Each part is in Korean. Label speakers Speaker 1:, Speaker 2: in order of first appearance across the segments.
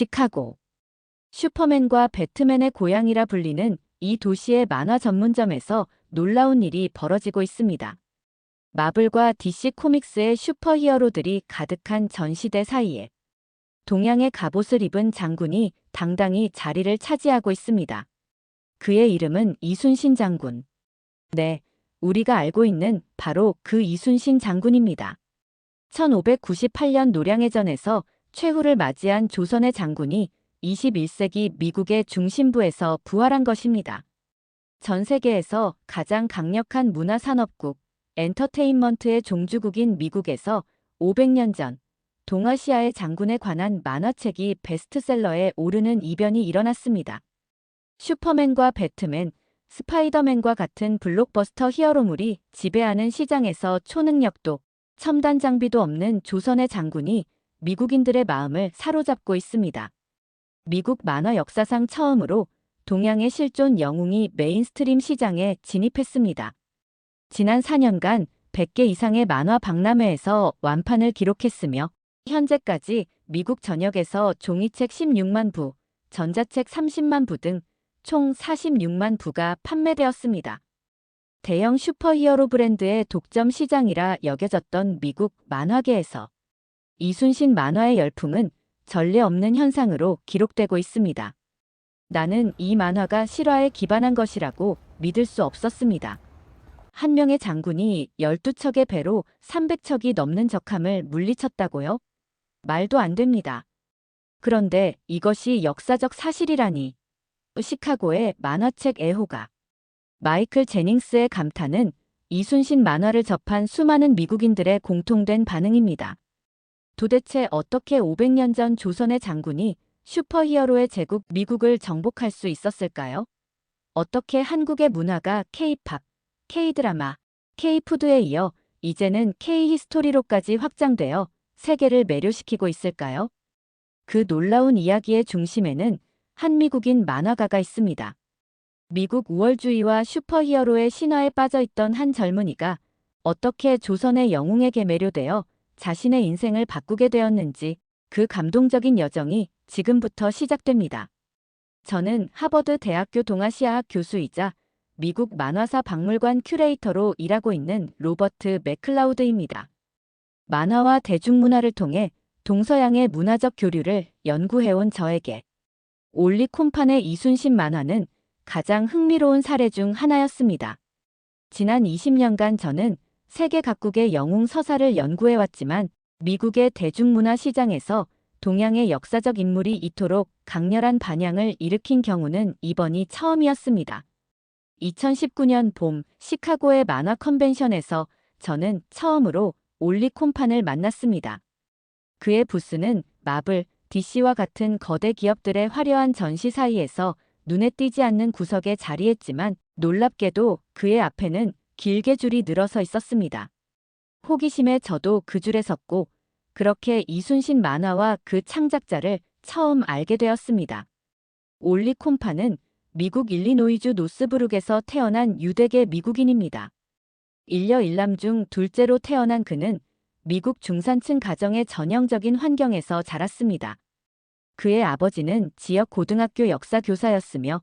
Speaker 1: 시카고. 슈퍼맨과 배트맨의 고향이라 불리는 이 도시의 만화 전문점에서 놀라운 일이 벌어지고 있습니다. 마블과 DC 코믹스의 슈퍼히어로들이 가득한 전 시대 사이에 동양의 갑옷을 입은 장군이 당당히 자리를 차지하고 있습니다. 그의 이름은 이순신 장군. 네, 우리가 알고 있는 바로 그 이순신 장군입니다. 1598년 노량해전에서 최후를 맞이한 조선의 장군이 21세기 미국의 중심부에서 부활한 것입니다. 전 세계에서 가장 강력한 문화산업국, 엔터테인먼트의 종주국인 미국에서 500년 전 동아시아의 장군에 관한 만화책이 베스트셀러에 오르는 이변이 일어났습니다. 슈퍼맨과 배트맨, 스파이더맨과 같은 블록버스터 히어로물이 지배하는 시장에서 초능력도 첨단 장비도 없는 조선의 장군이 미국인들의 마음을 사로잡고 있습니다. 미국 만화 역사상 처음으로 동양의 실존 영웅이 메인스트림 시장에 진입했습니다. 지난 4년간 100개 이상의 만화 박람회에서 완판을 기록했으며 현재까지 미국 전역에서 종이책 16만 부, 전자책 30만 부 등 총 46만 부가 판매되었습니다. 대형 슈퍼히어로 브랜드의 독점 시장이라 여겨졌던 미국 만화계에서 이순신 만화의 열풍은 전례 없는 현상으로 기록되고 있습니다. 나는 이 만화가 실화에 기반한 것이라고 믿을 수 없었습니다. 한 명의 장군이 12척의 배로 300척이 넘는 적함을 물리쳤다고요? 말도 안 됩니다. 그런데 이것이 역사적 사실이라니. 시카고의 만화책 애호가 마이클 제닝스의 감탄은 이순신 만화를 접한 수많은 미국인들의 공통된 반응입니다. 도대체 어떻게 500년 전 조선의 장군이 슈퍼히어로의 제국 미국을 정복할 수 있었을까요? 어떻게 한국의 문화가 K-팝, K-드라마, K-푸드에 이어 이제는 K-히스토리로까지 확장되어 세계를 매료시키고 있을까요? 그 놀라운 이야기의 중심에는 한 미국인 만화가가 있습니다. 미국 우월주의와 슈퍼히어로의 신화에 빠져있던 한 젊은이가 어떻게 조선의 영웅에게 매료되어 자신의 인생을 바꾸게 되었는지 그 감동적인 여정이 지금부터 시작됩니다. 저는 하버드 대학교 동아시아학 교수이자 미국 만화사 박물관 큐레이터로 일하고 있는 로버트 맥클라우드입니다. 만화와 대중문화를 통해 동서양의 문화적 교류를 연구해온 저에게 올리콤판의 이순신 만화는 가장 흥미로운 사례 중 하나였습니다. 지난 20년간 저는 세계 각국의 영웅 서사를 연구해왔지만 미국의 대중문화 시장에서 동양의 역사적 인물이 이토록 강렬한 반향을 일으킨 경우는 이번이 처음이었습니다. 2019년 봄 시카고의 만화 컨벤션에서 저는 처음으로 올리콤판을 만났습니다. 그의 부스는 마블, DC와 같은 거대 기업들의 화려한 전시 사이에서 눈에 띄지 않는 구석에 자리했지만 놀랍게도 그의 앞에는 길게 줄이 늘어서 있었습니다. 호기심에 저도 그 줄에 섰고 그렇게 이순신 만화와 그 창작자를 처음 알게 되었습니다. 올리콤판은 미국 일리노이주 노스브룩에서 태어난 유대계 미국인입니다. 일녀 일남 중 둘째로 태어난 그는 미국 중산층 가정의 전형적인 환경에서 자랐습니다. 그의 아버지는 지역 고등학교 역사 교사였으며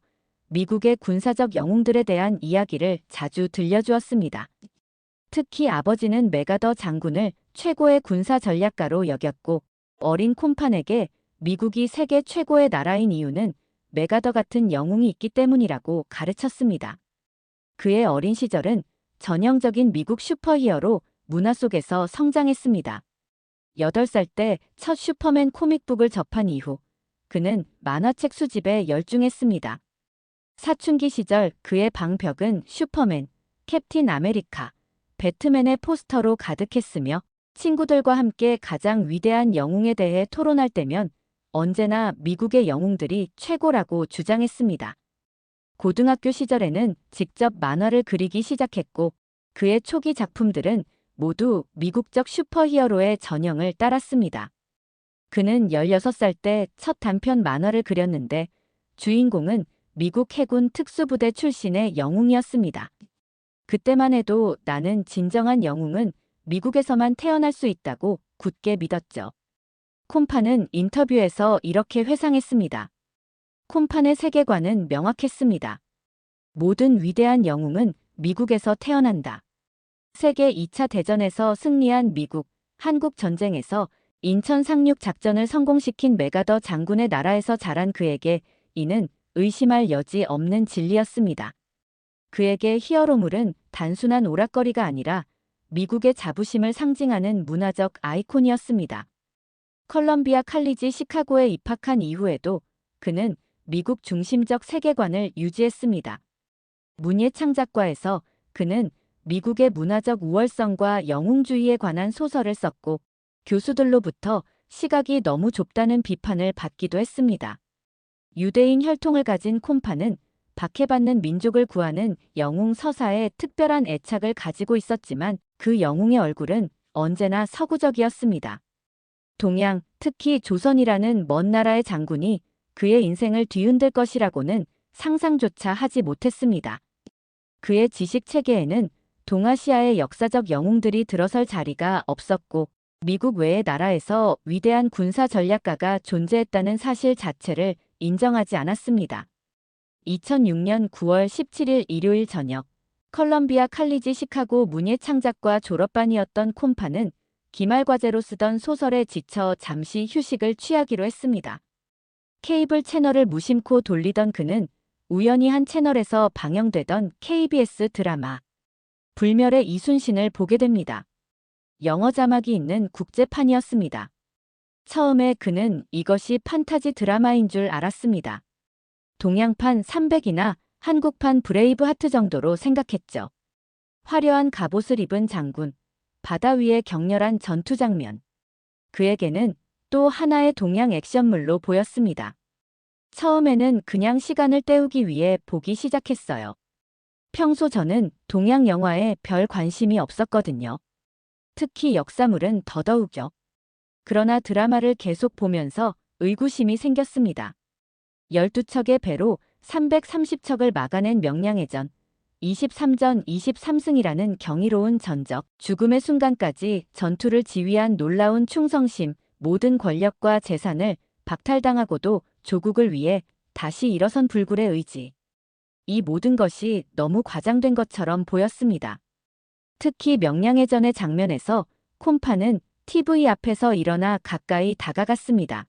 Speaker 1: 미국의 군사적 영웅들에 대한 이야기를 자주 들려주었습니다. 특히 아버지는 메가더 장군을 최고의 군사 전략가로 여겼고 어린 콤판에게 미국이 세계 최고의 나라인 이유는 메가더 같은 영웅이 있기 때문이라고 가르쳤습니다. 그의 어린 시절은 전형적인 미국 슈퍼히어로 문화 속에서 성장했습니다. 8살 때 첫 슈퍼맨 코믹북을 접한 이후 그는 만화책 수집에 열중했습니다. 사춘기 시절 그의 방벽은 슈퍼맨, 캡틴 아메리카, 배트맨의 포스터로 가득했으며 친구들과 함께 가장 위대한 영웅에 대해 토론할 때면 언제나 미국의 영웅들이 최고라고 주장했습니다. 고등학교 시절에는 직접 만화를 그리기 시작했고 그의 초기 작품들은 모두 미국적 슈퍼히어로의 전형을 따랐습니다. 그는 16살 때 첫 단편 만화를 그렸는데 주인공은 미국 해군 특수부대 출신의 영웅이었습니다. 그때만 해도 나는 진정한 영웅은 미국에서만 태어날 수 있다고 굳게 믿었죠. 콤파는 인터뷰에서 이렇게 회상했습니다. 콤판의 세계관은 명확했습니다. 모든 위대한 영웅은 미국에서 태어난다. 세계 2차 대전에서 승리한 미국, 한국 전쟁에서 인천 상륙 작전을 성공시킨 메가더 장군의 나라에서 자란 그에게 이는 의심할 여지 없는 진리였습니다. 그에게 히어로물은 단순한 오락거리가 아니라 미국의 자부심을 상징하는 문화적 아이콘이었습니다. 컬럼비아 칼리지 시카고에 입학한 이후에도 그는 미국 중심적 세계관을 유지했습니다. 문예 창작과에서 그는 미국의 문화적 우월성과 영웅주의에 관한 소설을 썼고 교수들로부터 시각이 너무 좁다는 비판을 받기도 했습니다. 유대인 혈통을 가진 콤파는 박해받는 민족을 구하는 영웅 서사에 특별한 애착을 가지고 있었지만 그 영웅의 얼굴은 언제나 서구적이었습니다. 동양, 특히 조선이라는 먼 나라의 장군이 그의 인생을 뒤흔들 것이라고는 상상조차 하지 못했습니다. 그의 지식 체계에는 동아시아의 역사적 영웅들이 들어설 자리가 없었고 미국 외의 나라에서 위대한 군사 전략가가 존재했다는 사실 자체를 인정하지 않았습니다. 2006년 9월 17일 일요일 저녁 컬럼비아 칼리지 시카고 문예창작과 졸업반이었던 콤파는 기말과제로 쓰던 소설에 지쳐 잠시 휴식을 취하기로 했습니다. 케이블 채널을 무심코 돌리던 그는 우연히 한 채널에서 방영되던 KBS 드라마 불멸의 이순신을 보게 됩니다. 영어 자막이 있는 국제판이었습니다. 처음에 그는 이것이 판타지 드라마인 줄 알았습니다. 동양판 300이나 한국판 브레이브 하트 정도로 생각했죠. 화려한 갑옷을 입은 장군, 바다 위의 격렬한 전투 장면. 그에게는 또 하나의 동양 액션물로 보였습니다. 처음에는 그냥 시간을 때우기 위해 보기 시작했어요. 평소 저는 동양 영화에 별 관심이 없었거든요. 특히 역사물은 더더욱요. 그러나 드라마를 계속 보면서 의구심이 생겼습니다. 12척의 배로 330척을 막아낸 명량해전, 23전 23승이라는 경이로운 전적, 죽음의 순간까지 전투를 지휘한 놀라운 충성심, 모든 권력과 재산을 박탈당하고도 조국을 위해 다시 일어선 불굴의 의지. 이 모든 것이 너무 과장된 것처럼 보였습니다. 특히 명량해전의 장면에서 콤파는 TV 앞에서 일어나 가까이 다가갔습니다.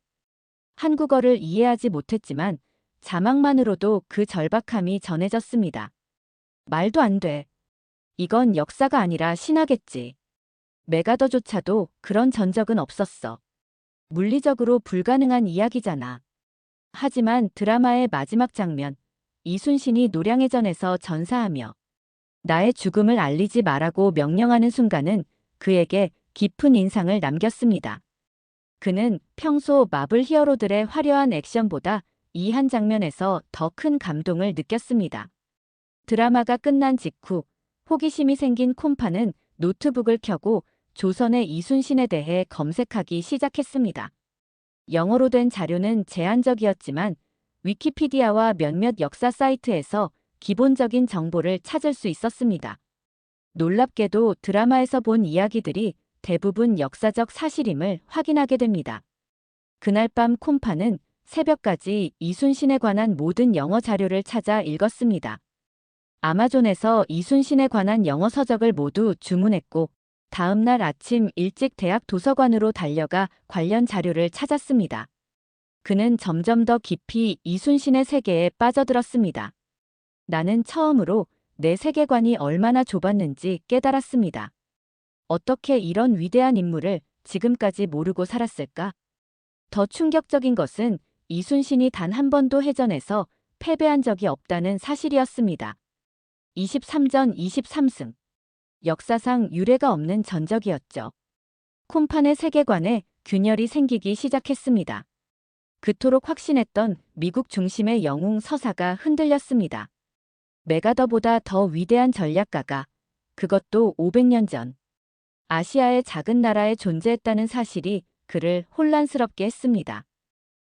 Speaker 1: 한국어를 이해하지 못했지만 자막만으로도 그 절박함이 전해졌습니다. 말도 안 돼. 이건 역사가 아니라 신화겠지. 메가더조차도 그런 전적은 없었어. 물리적으로 불가능한 이야기잖아. 하지만 드라마의 마지막 장면, 이순신이 노량해전에서 전사하며 나의 죽음을 알리지 말라고 명령하는 순간은 그에게 깊은 인상을 남겼습니다. 그는 평소 마블 히어로들의 화려한 액션보다 이 한 장면에서 더 큰 감동을 느꼈습니다. 드라마가 끝난 직후 호기심이 생긴 콤파는 노트북을 켜고 조선의 이순신에 대해 검색하기 시작했습니다. 영어로 된 자료는 제한적이었지만 위키피디아와 몇몇 역사 사이트에서 기본적인 정보를 찾을 수 있었습니다. 놀랍게도 드라마에서 본 이야기들이 대부분 역사적 사실임을 확인하게 됩니다. 그날 밤 콤파는 새벽까지 이순신에 관한 모든 영어 자료를 찾아 읽었습니다. 아마존에서 이순신에 관한 영어 서적을 모두 주문했고 다음 날 아침 일찍 대학 도서관으로 달려가 관련 자료를 찾았습니다. 그는 점점 더 깊이 이순신의 세계에 빠져들었습니다. 나는 처음으로 내 세계관이 얼마나 좁았는지 깨달았습니다. 어떻게 이런 위대한 인물을 지금까지 모르고 살았을까? 더 충격적인 것은 이순신이 단 한 번도 해전에서 패배한 적이 없다는 사실이었습니다. 23전 23승. 역사상 유례가 없는 전적이었죠. 콤판의 세계관에 균열이 생기기 시작했습니다. 그토록 확신했던 미국 중심의 영웅 서사가 흔들렸습니다. 메가더보다 더 위대한 전략가가, 그것도 500년 전, 아시아의 작은 나라에 존재했다는 사실이 그를 혼란스럽게 했습니다.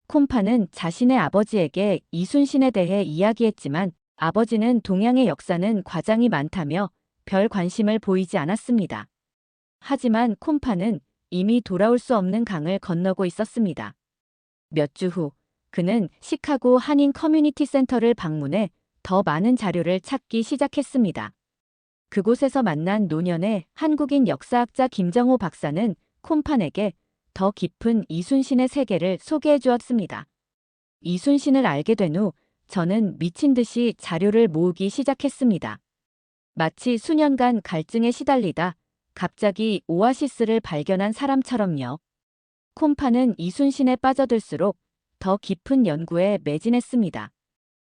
Speaker 1: 콤파는 자신의 아버지에게 이순신에 대해 이야기했지만 아버지는 동양의 역사는 과장이 많다며 별 관심을 보이지 않았습니다. 하지만 콤파는 이미 돌아올 수 없는 강을 건너고 있었습니다. 몇 주 후, 그는 시카고 한인 커뮤니티 센터를 방문해 더 많은 자료를 찾기 시작했습니다. 그곳에서 만난 노년의 한국인 역사학자 김정호 박사는 콤판에게 더 깊은 이순신의 세계를 소개해 주었습니다. 이순신을 알게 된 후 저는 미친 듯이 자료를 모으기 시작했습니다. 마치 수년간 갈증에 시달리다 갑자기 오아시스를 발견한 사람처럼요. 콤판은 이순신에 빠져들수록 더 깊은 연구에 매진했습니다.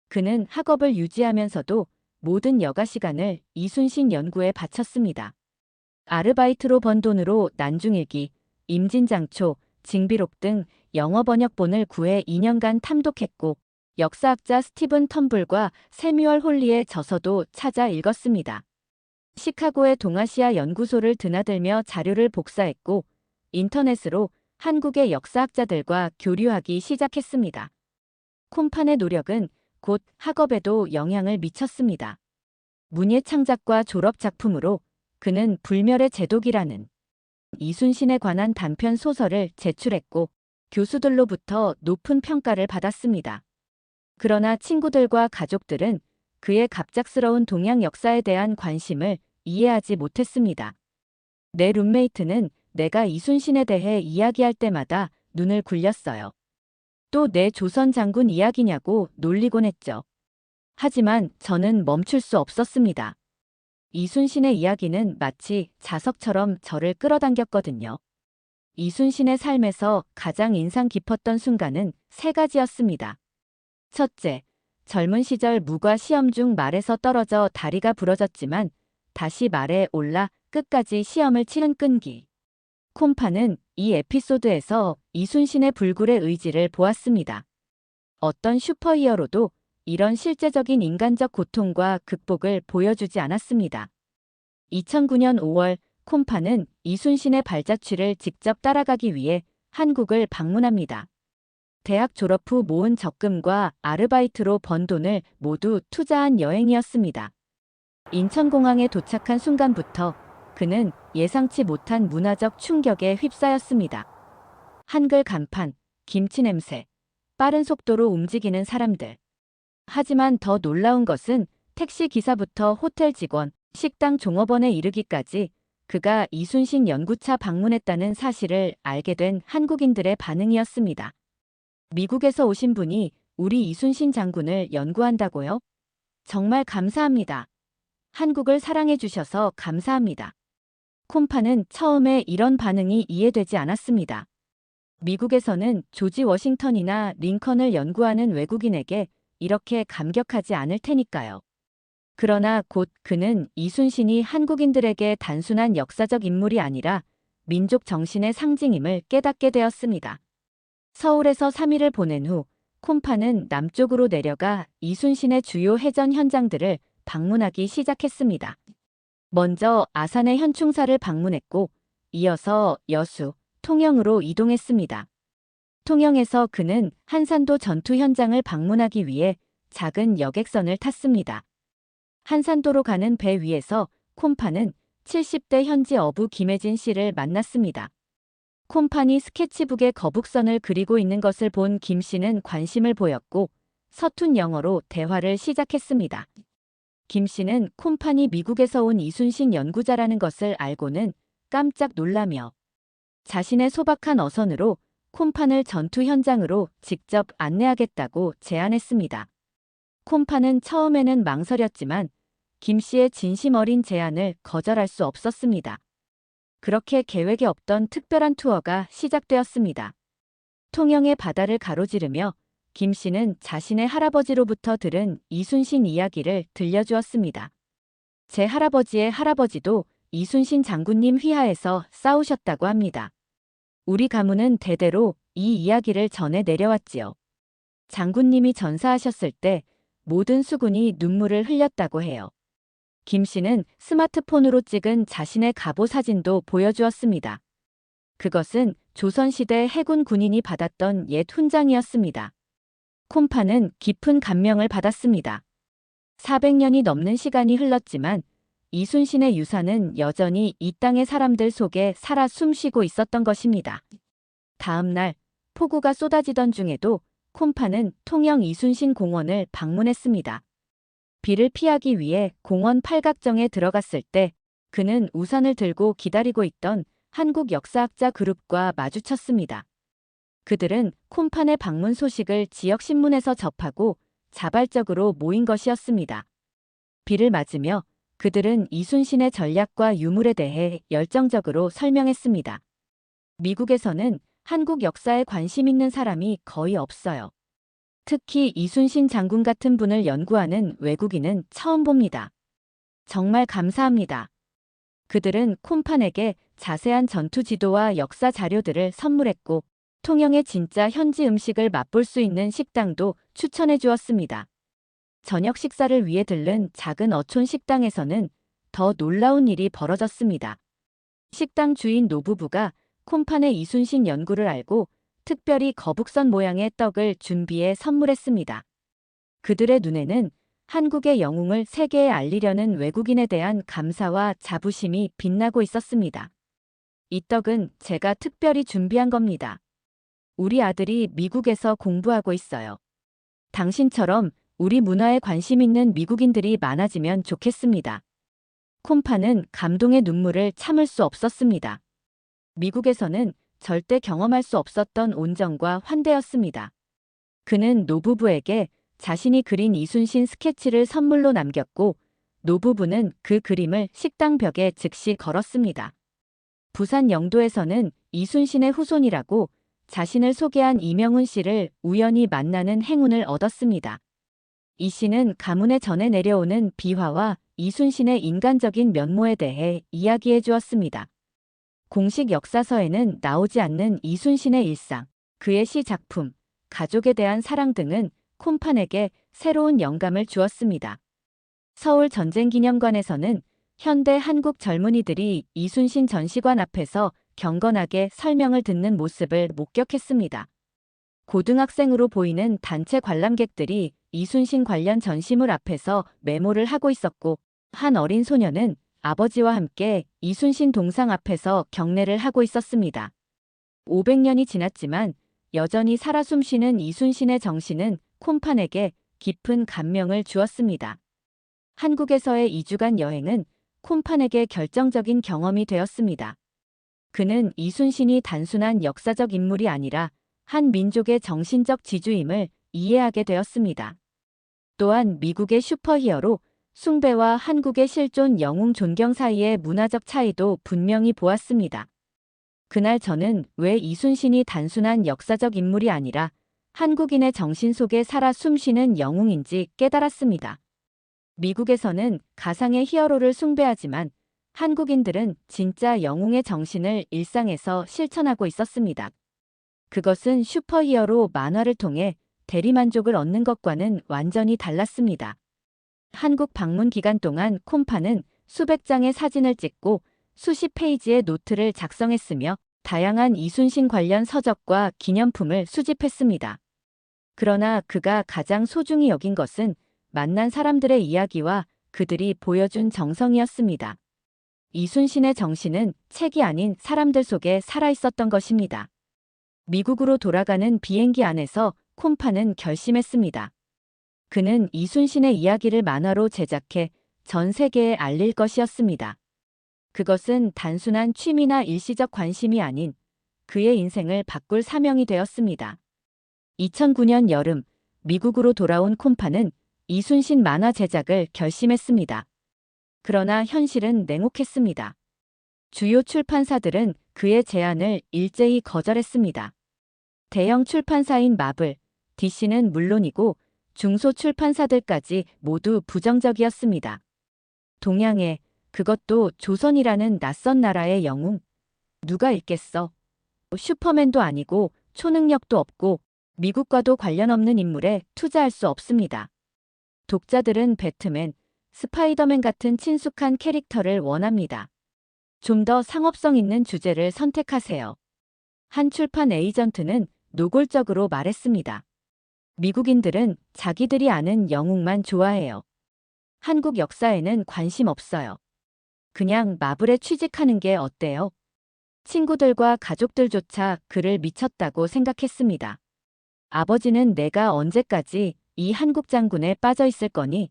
Speaker 1: 그는 학업을 유지하면서도 모든 여가 시간을 이순신 연구에 바쳤습니다. 아르바이트로 번 돈으로 난중일기, 임진장초, 징비록 등 영어 번역본을 구해 2년간 탐독했고 역사학자 스티븐 텀블과 세뮤얼 홀리의 저서도 찾아 읽었습니다. 시카고의 동아시아 연구소를 드나들며 자료를 복사했고 인터넷으로 한국의 역사학자들과 교류하기 시작했습니다. 콤판의 노력은 곧 학업에도 영향을 미쳤습니다. 문예창작과 졸업작품으로 그는 불멸의 제독이라는 이순신에 관한 단편 소설을 제출했고 교수들로부터 높은 평가를 받았습니다. 그러나 친구들과 가족들은 그의 갑작스러운 동양 역사에 대한 관심을 이해하지 못했습니다. 내 룸메이트는 내가 이순신에 대해 이야기할 때마다 눈을 굴렸어요. 또 내 조선 장군 이야기냐고 놀리곤 했죠. 하지만 저는 멈출 수 없었습니다. 이순신의 이야기는 마치 자석처럼 저를 끌어당겼거든요. 이순신의 삶에서 가장 인상 깊었던 순간은 세 가지였습니다. 첫째, 젊은 시절 무과 시험 중 말에서 떨어져 다리가 부러졌지만 다시 말에 올라 끝까지 시험을 치른 끈기. 콤판은 이 에피소드에서 이순신의 불굴의 의지를 보았습니다. 어떤 슈퍼히어로도 이런 실제적인 인간적 고통과 극복을 보여주지 않았습니다. 2009년 5월 콤판은 이순신의 발자취를 직접 따라가기 위해 한국을 방문합니다. 대학 졸업 후 모은 적금과 아르바이트로 번 돈을 모두 투자한 여행이었습니다. 인천공항에 도착한 순간부터 그는 예상치 못한 문화적 충격에 휩싸였습니다. 한글 간판, 김치 냄새, 빠른 속도로 움직이는 사람들. 하지만 더 놀라운 것은 택시 기사부터 호텔 직원, 식당 종업원에 이르기까지 그가 이순신 연구차 방문했다는 사실을 알게 된 한국인들의 반응이었습니다. 미국에서 오신 분이 우리 이순신 장군을 연구한다고요? 정말 감사합니다. 한국을 사랑해 주셔서 감사합니다. 콤판은 처음에 이런 반응이 이해되지 않았습니다. 미국에서는 조지 워싱턴이나 링컨을 연구하는 외국인에게 이렇게 감격하지 않을 테니까요. 그러나 곧 그는 이순신이 한국인들에게 단순한 역사적 인물이 아니라 민족 정신의 상징임을 깨닫게 되었습니다. 서울에서 3일을 보낸 후 콤판은 남쪽으로 내려가 이순신의 주요 해전 현장들을 방문하기 시작했습니다. 먼저 아산의 현충사를 방문했고 이어서 여수, 통영으로 이동했습니다. 통영에서 그는 한산도 전투 현장을 방문하기 위해 작은 여객선을 탔습니다. 한산도로 가는 배 위에서 콤판은 70대 현지 어부 김혜진 씨를 만났습니다. 콤판이 스케치북에 거북선을 그리고 있는 것을 본 김 씨는 관심을 보였고 서툰 영어로 대화를 시작했습니다. 김 씨는 콤판이 미국에서 온 이순신 연구자라는 것을 알고는 깜짝 놀라며 자신의 소박한 어선으로 콤판을 전투 현장으로 직접 안내하겠다고 제안했습니다. 콤판은 처음에는 망설였지만 김 씨의 진심 어린 제안을 거절할 수 없었습니다. 그렇게 계획에 없던 특별한 투어가 시작되었습니다. 통영의 바다를 가로지르며 김 씨는 자신의 할아버지로부터 들은 이순신 이야기를 들려주었습니다. 제 할아버지의 할아버지도 이순신 장군님 휘하에서 싸우셨다고 합니다. 우리 가문은 대대로 이 이야기를 전해 내려왔지요. 장군님이 전사하셨을 때 모든 수군이 눈물을 흘렸다고 해요. 김 씨는 스마트폰으로 찍은 자신의 갑오 사진도 보여주었습니다. 그것은 조선시대 해군 군인이 받았던 옛 훈장이었습니다. 콤판은 깊은 감명을 받았습니다. 400년이 넘는 시간이 흘렀지만 이순신의 유산은 여전히 이 땅의 사람들 속에 살아 숨쉬고 있었던 것입니다. 다음 날 폭우가 쏟아지던 중에도 콤파는 통영 이순신 공원을 방문했습니다. 비를 피하기 위해 공원 팔각정에 들어갔을 때 그는 우산을 들고 기다리고 있던 한국 역사학자 그룹과 마주쳤습니다. 그들은 콤판의 방문 소식을 지역 신문에서 접하고 자발적으로 모인 것이었습니다. 비를 맞으며 그들은 이순신의 전략과 유물에 대해 열정적으로 설명했습니다. 미국에서는 한국 역사에 관심 있는 사람이 거의 없어요. 특히 이순신 장군 같은 분을 연구하는 외국인은 처음 봅니다. 정말 감사합니다. 그들은 콤판에게 자세한 전투 지도와 역사 자료들을 선물했고 통영의 진짜 현지 음식을 맛볼 수 있는 식당도 추천해 주었습니다. 저녁 식사를 위해 들른 작은 어촌 식당에서는 더 놀라운 일이 벌어졌습니다. 식당 주인 노부부가 콤판의 이순신 연구를 알고 특별히 거북선 모양의 떡을 준비해 선물했습니다. 그들의 눈에는 한국의 영웅을 세계에 알리려는 외국인에 대한 감사와 자부심이 빛나고 있었습니다. 이 떡은 제가 특별히 준비한 겁니다. 우리 아들이 미국에서 공부하고 있어요. 당신처럼 우리 문화에 관심 있는 미국인들이 많아지면 좋겠습니다. 콤파는 감동의 눈물을 참을 수 없었습니다. 미국에서는 절대 경험할 수 없었던 온정과 환대였습니다. 그는 노부부에게 자신이 그린 이순신 스케치를 선물로 남겼고 노부부는 그 그림을 식당 벽에 즉시 걸었습니다. 부산 영도에서는 이순신의 후손이라고 자신을 소개한 이명훈 씨를 우연히 만나는 행운을 얻었습니다. 이 씨는 가문에 전해 내려오는 비화와 이순신의 인간적인 면모에 대해 이야기해 주었습니다. 공식 역사서에는 나오지 않는 이순신의 일상, 그의 시 작품, 가족에 대한 사랑 등은 콤판에게 새로운 영감을 주었습니다. 서울 전쟁기념관에서는 현대 한국 젊은이들이 이순신 전시관 앞에서 경건하게 설명을 듣는 모습을 목격했습니다. 고등학생으로 보이는 단체 관람객들이 이순신 관련 전시물 앞에서 메모를 하고 있었고 한 어린 소녀는 아버지와 함께 이순신 동상 앞에서 경례를 하고 있었습니다. 500년이 지났지만 여전히 살아 숨쉬는 이순신의 정신은 콤판에게 깊은 감명을 주었습니다. 한국에서의 2주간 여행은 콤판에게 결정적인 경험이 되었습니다. 그는 이순신이 단순한 역사적 인물이 아니라 한 민족의 정신적 지주임을 이해하게 되었습니다. 또한 미국의 슈퍼히어로 숭배와 한국의 실존 영웅 존경 사이의 문화적 차이도 분명히 보았습니다. 그날 저는 왜 이순신이 단순한 역사적 인물이 아니라 한국인의 정신 속에 살아 숨쉬는 영웅인지 깨달았습니다. 미국에서는 가상의 히어로를 숭배하지만 한국인들은 진짜 영웅의 정신을 일상에서 실천하고 있었습니다. 그것은 슈퍼히어로 만화를 통해 대리만족을 얻는 것과는 완전히 달랐습니다. 한국 방문 기간 동안 콤파는 수백 장의 사진을 찍고 수십 페이지의 노트를 작성했으며 다양한 이순신 관련 서적과 기념품을 수집했습니다. 그러나 그가 가장 소중히 여긴 것은 만난 사람들의 이야기와 그들이 보여준 정성이었습니다. 이순신의 정신은 책이 아닌 사람들 속에 살아있었던 것입니다. 미국으로 돌아가는 비행기 안에서 콤파는 결심했습니다. 그는 이순신의 이야기를 만화로 제작해 전 세계에 알릴 것이었습니다. 그것은 단순한 취미나 일시적 관심이 아닌 그의 인생을 바꿀 사명이 되었습니다. 2009년 여름 미국으로 돌아온 콤파는 이순신 만화 제작을 결심했습니다. 그러나 현실은 냉혹했습니다. 주요 출판사들은 그의 제안을 일제히 거절했습니다. 대형 출판사인 마블, DC는 물론이고 중소출판사들까지 모두 부정적이었습니다. 동양에 그것도 조선이라는 낯선 나라의 영웅. 누가 읽겠어? 슈퍼맨도 아니고 초능력도 없고 미국과도 관련 없는 인물에 투자할 수 없습니다. 독자들은 배트맨, 스파이더맨 같은 친숙한 캐릭터를 원합니다. 좀 더 상업성 있는 주제를 선택하세요. 한 출판 에이전트는 노골적으로 말했습니다. 미국인들은 자기들이 아는 영웅만 좋아해요. 한국 역사에는 관심 없어요. 그냥 마블에 취직하는 게 어때요? 친구들과 가족들조차 그를 미쳤다고 생각했습니다. 아버지는 내가 언제까지 이 한국 장군에 빠져 있을 거니?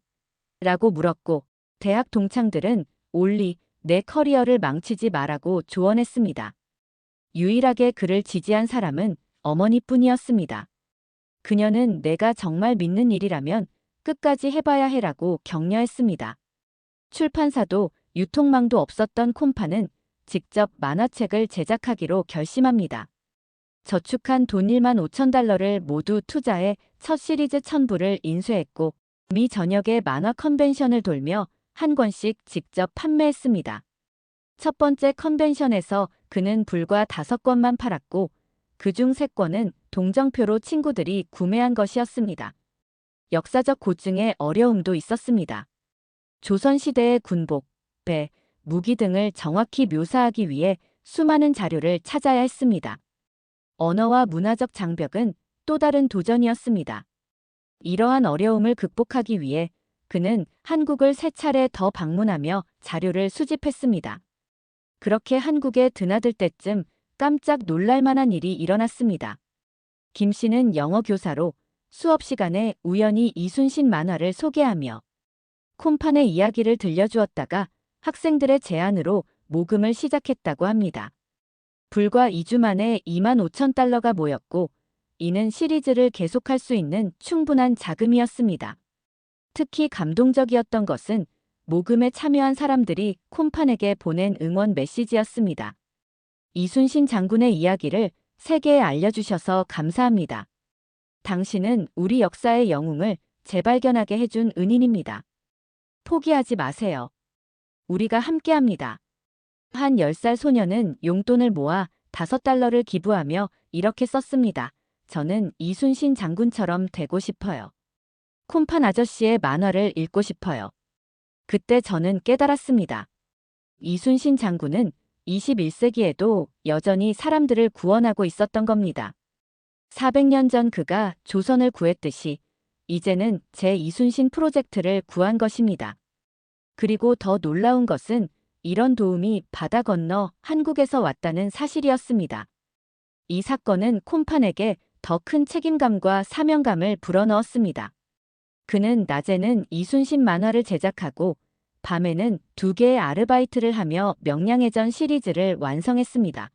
Speaker 1: 라고 물었고, 대학 동창들은 올리, 내 커리어를 망치지 마라고 조언했습니다. 유일하게 그를 지지한 사람은 어머니뿐이었습니다. 그녀는 내가 정말 믿는 일이라면 끝까지 해봐야 해라고 격려했습니다. 출판사도 유통망도 없었던 콤파는 직접 만화책을 제작하기로 결심합니다. 저축한 돈 1만 5천 달러를 모두 투자해 첫 시리즈 1000부를 인수했고 미 전역의 만화 컨벤션을 돌며 한 권씩 직접 판매했습니다. 첫 번째 컨벤션에서 그는 불과 5권만 팔았고 그중 3권은 동정표로 친구들이 구매한 것이었습니다. 역사적 고증에 어려움도 있었습니다. 조선시대의 군복, 배, 무기 등을 정확히 묘사하기 위해 수많은 자료를 찾아야 했습니다. 언어와 문화적 장벽은 또 다른 도전이었습니다. 이러한 어려움을 극복하기 위해 그는 한국을 3차례 더 방문하며 자료를 수집했습니다. 그렇게 한국에 드나들 때쯤 깜짝 놀랄 만한 일이 일어났습니다. 김 씨는 영어 교사로 수업 시간에 우연히 이순신 만화를 소개하며 콤판의 이야기를 들려주었다가 학생들의 제안으로 모금을 시작했다고 합니다. 불과 2주 만에 2만 5천 달러가 모였고 이는 시리즈를 계속할 수 있는 충분한 자금이었습니다. 특히 감동적이었던 것은 모금에 참여한 사람들이 콤판에게 보낸 응원 메시지였습니다. 이순신 장군의 이야기를 세계에 알려주셔서 감사합니다. 당신은 우리 역사의 영웅을 재발견하게 해준 은인입니다. 포기하지 마세요. 우리가 함께합니다. 한 10살 소녀는 용돈을 모아 5달러를 기부하며 이렇게 썼습니다. 저는 이순신 장군처럼 되고 싶어요. 콤판 아저씨의 만화를 읽고 싶어요. 그때 저는 깨달았습니다. 이순신 장군은 21세기에도 여전히 사람들을 구원하고 있었던 겁니다. 400년 전 그가 조선을 구했듯이 이제는 제 이순신 프로젝트를 구한 것입니다. 그리고 더 놀라운 것은 이런 도움이 바다 건너 한국에서 왔다는 사실이었습니다. 이 사건은 콤판에게 더 큰 책임감과 사명감을 불어넣었습니다. 그는 낮에는 이순신 만화를 제작하고 밤에는 2개의 아르바이트를 하며 명량해전 시리즈를 완성했습니다.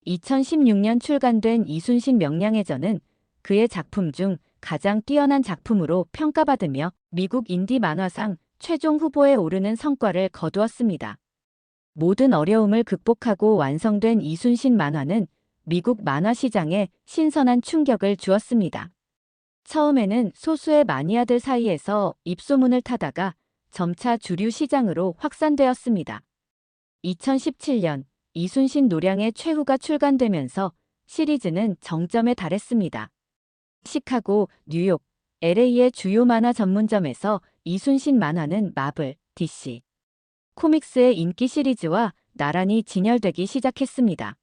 Speaker 1: 2016년 출간된 이순신 명량해전은 그의 작품 중 가장 뛰어난 작품으로 평가받으며 미국 인디 만화상 최종 후보에 오르는 성과를 거두었습니다. 모든 어려움을 극복하고 완성된 이순신 만화는 미국 만화 시장에 신선한 충격을 주었습니다. 처음에는 소수의 마니아들 사이에서 입소문을 타다가 점차 주류 시장으로 확산되었습니다. 2017년 이순신 노량의 최후가 출간되면서 시리즈는 정점에 달했습니다. 시카고, 뉴욕, LA의 주요 만화 전문점에서 이순신 만화는 마블, DC 코믹스의 인기 시리즈와 나란히 진열되기 시작했습니다.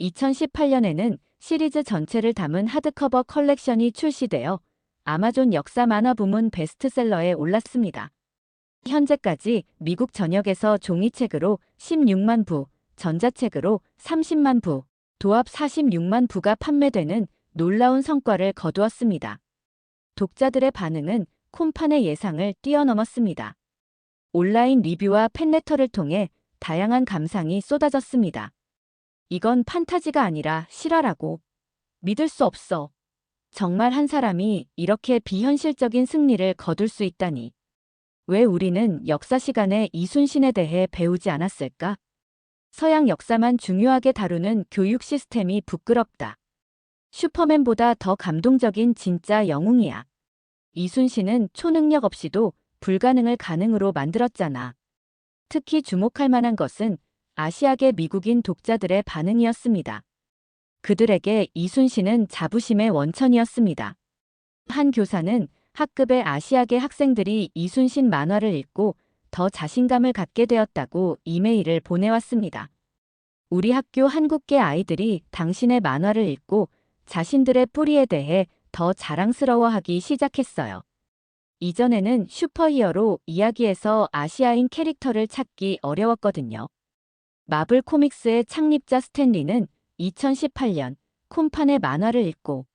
Speaker 1: 2018년에는 시리즈 전체를 담은 하드커버 컬렉션이 출시되어 아마존 역사 만화 부문 베스트셀러에 올랐습니다. 현재까지 미국 전역에서 종이책으로 16만 부, 전자책으로 30만 부, 도합 46만 부가 판매되는 놀라운 성과를 거두었습니다. 독자들의 반응은 콤판의 예상을 뛰어넘었습니다. 온라인 리뷰와 팬레터를 통해 다양한 감상이 쏟아졌습니다. 이건 판타지가 아니라 실화라고. 믿을 수 없어. 정말 한 사람이 이렇게 비현실적인 승리를 거둘 수 있다니. 왜 우리는 역사 시간에 이순신에 대해 배우지 않았을까? 서양 역사만 중요하게 다루는 교육 시스템이 부끄럽다. 슈퍼맨보다 더 감동적인 진짜 영웅이야. 이순신은 초능력 없이도 불가능을 가능으로 만들었잖아. 특히 주목할 만한 것은 아시아계 미국인 독자들의 반응이었습니다. 그들에게 이순신은 자부심의 원천이었습니다. 한 교사는 학급의 아시아계 학생들이 이순신 만화를 읽고 더 자신감을 갖게 되었다고 이메일을 보내왔습니다. 우리 학교 한국계 아이들이 당신의 만화를 읽고 자신들의 뿌리에 대해 더 자랑스러워하기 시작했어요. 이전에는 슈퍼히어로 이야기에서 아시아인 캐릭터를 찾기 어려웠거든요. 마블 코믹스의 창립자 스탠리는 2018년 콤판의 만화를 읽고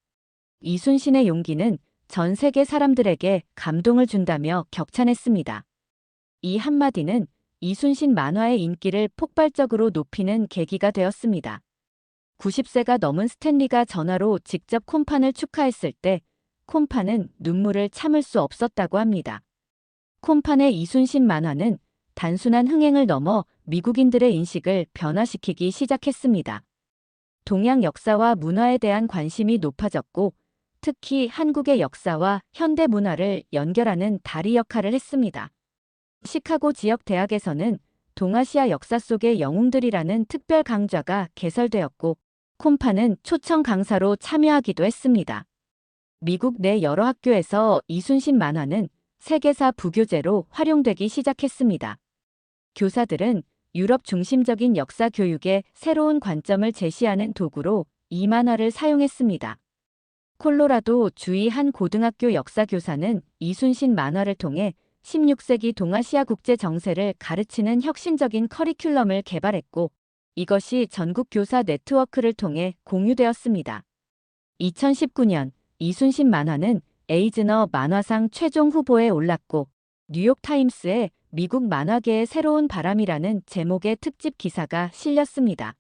Speaker 1: 이순신의 용기는 전 세계 사람들에게 감동을 준다며 격찬했습니다. 이 한마디는 이순신 만화의 인기를 폭발적으로 높이는 계기가 되었습니다. 90세가 넘은 스탠리가 전화로 직접 콤판을 축하했을 때 콤판은 눈물을 참을 수 없었다고 합니다. 콤판의 이순신 만화는 단순한 흥행을 넘어 미국인들의 인식을 변화시키기 시작했습니다. 동양 역사와 문화에 대한 관심이 높아졌고 특히 한국의 역사와 현대 문화를 연결하는 다리 역할을 했습니다. 시카고 지역 대학에서는 동아시아 역사 속의 영웅들이라는 특별 강좌가 개설되었고 콤판은 초청 강사로 참여하기도 했습니다. 미국 내 여러 학교에서 이순신 만화는 세계사 부교재로 활용되기 시작했습니다. 교사들은 유럽 중심적인 역사 교육에 새로운 관점을 제시하는 도구로 이 만화를 사용했습니다. 콜로라도 주의 한 고등학교 역사 교사는 이순신 만화를 통해 16세기 동아시아 국제 정세를 가르치는 혁신적인 커리큘럼을 개발했고 이것이 전국 교사 네트워크를 통해 공유되었습니다. 2019년 이순신 만화는 에이즈너 만화상 최종 후보에 올랐고 뉴욕타임스에 미국 만화계의 새로운 바람이라는 제목의 특집 기사가 실렸습니다.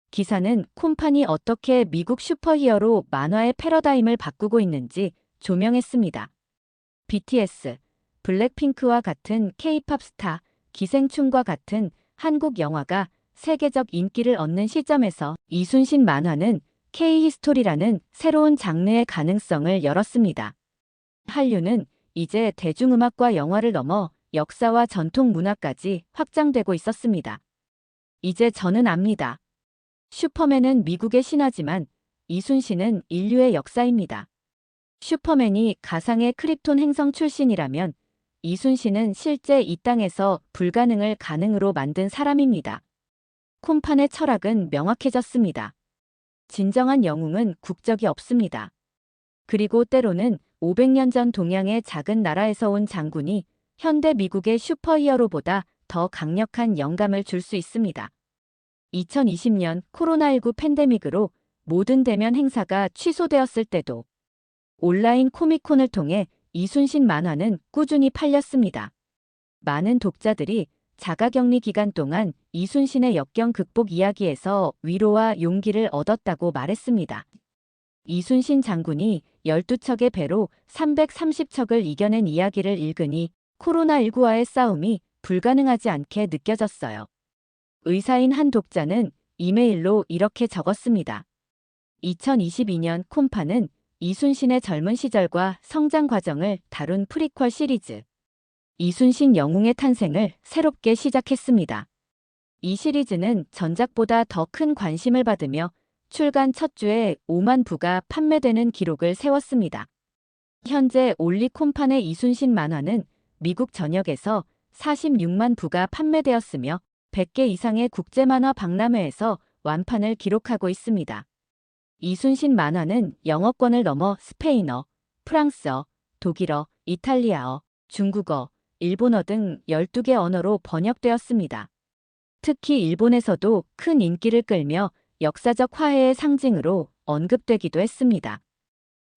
Speaker 1: 기사는 콤판이 어떻게 미국 슈퍼히어로 만화의 패러다임을 바꾸고 있는지 조명했습니다. BTS, 블랙핑크와 같은 K-팝 스타, 기생충과 같은 한국 영화가 세계적 인기를 얻는 시점에서 이순신 만화는 K-히스토리라는 새로운 장르의 가능성을 열었습니다. 한류는 이제 대중음악과 영화를 넘어 역사와 전통 문화까지 확장되고 있었습니다. 이제 저는 압니다. 슈퍼맨은 미국의 신화지만 이순신은 인류의 역사입니다. 슈퍼맨이 가상의 크립톤 행성 출신이라면 이순신은 실제 이 땅에서 불가능을 가능으로 만든 사람입니다. 콤판의 철학은 명확해졌습니다. 진정한 영웅은 국적이 없습니다. 그리고 때로는 500년 전 동양의 작은 나라에서 온 장군이 현대 미국의 슈퍼히어로보다 더 강력한 영감을 줄 수 있습니다. 2020년 코로나19 팬데믹으로 모든 대면 행사가 취소되었을 때도 온라인 코미콘을 통해 이순신 만화는 꾸준히 팔렸습니다. 많은 독자들이 자가격리 기간 동안 이순신의 역경 극복 이야기에서 위로와 용기를 얻었다고 말했습니다. 이순신 장군이 12척의 배로 330척을 이겨낸 이야기를 읽으니 코로나19와의 싸움이 불가능하지 않게 느껴졌어요. 의사인 한 독자는 이메일로 이렇게 적었습니다. 2022년 콤판은 이순신의 젊은 시절과 성장 과정을 다룬 프리퀄 시리즈 이순신 영웅의 탄생을 새롭게 시작했습니다. 이 시리즈는 전작보다 더 큰 관심을 받으며 출간 첫 주에 5만 부가 판매되는 기록을 세웠습니다. 현재 올리 콤판의 이순신 만화는 미국 전역에서 46만 부가 판매되었으며 100개 이상의 국제만화 박람회에서 완판을 기록하고 있습니다. 이순신 만화는 영어권을 넘어 스페인어, 프랑스어, 독일어, 이탈리아어, 중국어, 일본어 등 12개 언어로 번역되었습니다. 특히 일본에서도 큰 인기를 끌며 역사적 화해의 상징으로 언급되기도 했습니다.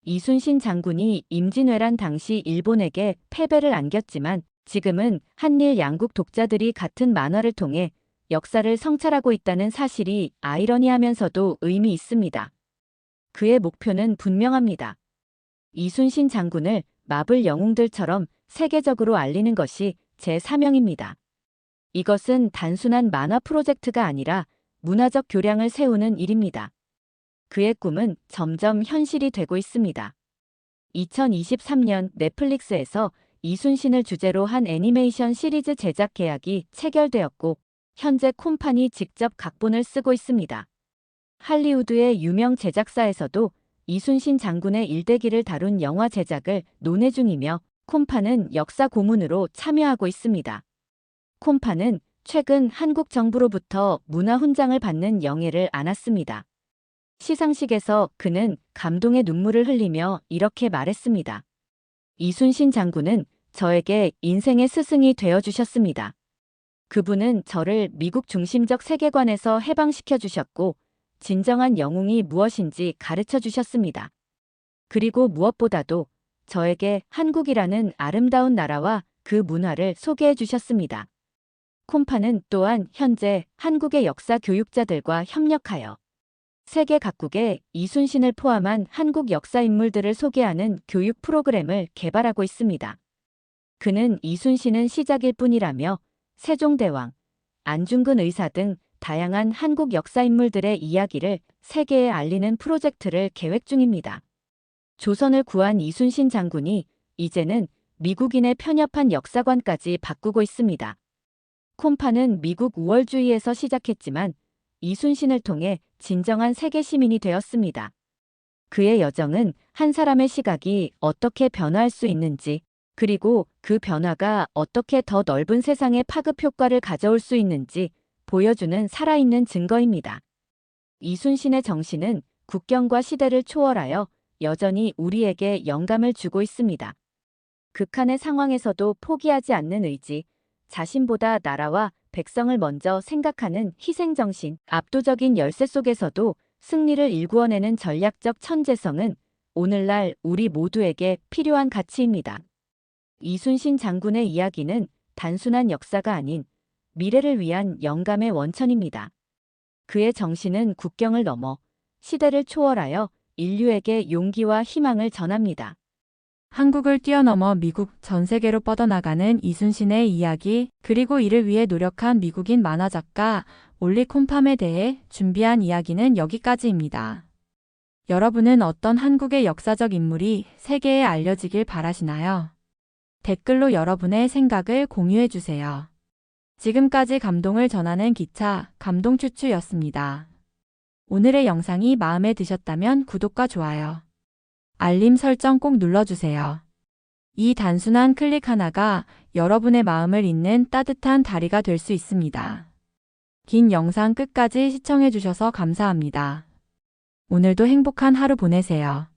Speaker 1: 이순신 장군이 임진왜란 당시 일본에게 패배를 안겼지만 지금은 한일 양국 독자들이 같은 만화를 통해 역사를 성찰하고 있다는 사실이 아이러니하면서도 의미 있습니다. 그의 목표는 분명합니다. 이순신 장군을 마블 영웅들처럼 세계적으로 알리는 것이 제 사명입니다. 이것은 단순한 만화 프로젝트가 아니라 문화적 교량을 세우는 일입니다. 그의 꿈은 점점 현실이 되고 있습니다. 2023년 넷플릭스에서 이순신을 주제로 한 애니메이션 시리즈 제작 계약이 체결되었고 현재 콤판이 직접 각본을 쓰고 있습니다. 할리우드의 유명 제작사에서도 이순신 장군의 일대기를 다룬 영화 제작을 논의 중이며 콤판은 역사 고문으로 참여하고 있습니다. 콤판은 최근 한국 정부로부터 문화훈장을 받는 영예를 안았습니다. 시상식에서 그는 감동의 눈물을 흘리며 이렇게 말했습니다. 이순신 장군은 저에게 인생의 스승이 되어 주셨습니다. 그분은 저를 미국 중심적 세계관에서 해방시켜 주셨고, 진정한 영웅이 무엇인지 가르쳐 주셨습니다. 그리고 무엇보다도 저에게 한국이라는 아름다운 나라와 그 문화를 소개해 주셨습니다. 콤파는 또한 현재 한국의 역사 교육자들과 협력하여 세계 각국의 이순신을 포함한 한국 역사 인물들을 소개하는 교육 프로그램을 개발하고 있습니다. 그는 이순신은 시작일 뿐이라며 세종대왕, 안중근 의사 등 다양한 한국 역사 인물들의 이야기를 세계에 알리는 프로젝트를 계획 중입니다. 조선을 구한 이순신 장군이 이제는 미국인의 편협한 역사관까지 바꾸고 있습니다. 콤파는 미국 우월주의에서 시작했지만 이순신을 통해 진정한 세계 시민이 되었습니다. 그의 여정은 한 사람의 시각이 어떻게 변화할 수 있는지, 그리고 그 변화가 어떻게 더 넓은 세상에 파급 효과를 가져올 수 있는지 보여주는 살아있는 증거입니다. 이순신의 정신은 국경과 시대를 초월하여 여전히 우리에게 영감을 주고 있습니다. 극한의 상황에서도 포기하지 않는 의지, 자신보다 나라와 백성을 먼저 생각하는 희생정신, 압도적인 열세 속에서도 승리를 일구어내는 전략적 천재성은 오늘날 우리 모두에게 필요한 가치입니다. 이순신 장군의 이야기는 단순한 역사가 아닌 미래를 위한 영감의 원천입니다. 그의 정신은 국경을 넘어 시대를 초월하여 인류에게 용기와 희망을 전합니다.
Speaker 2: 한국을 뛰어넘어 미국 전 세계로 뻗어나가는 이순신의 이야기, 그리고 이를 위해 노력한 미국인 만화작가 올리 콤팜에 대해 준비한 이야기는 여기까지입니다. 여러분은 어떤 한국의 역사적 인물이 세계에 알려지길 바라시나요? 댓글로 여러분의 생각을 공유해주세요. 지금까지 감동을 전하는 기차 감동추추였습니다. 오늘의 영상이 마음에 드셨다면 구독과 좋아요, 알림 설정 꼭 눌러주세요. 이 단순한 클릭 하나가 여러분의 마음을 잇는 따뜻한 다리가 될 수 있습니다. 긴 영상 끝까지 시청해주셔서 감사합니다. 오늘도 행복한 하루 보내세요.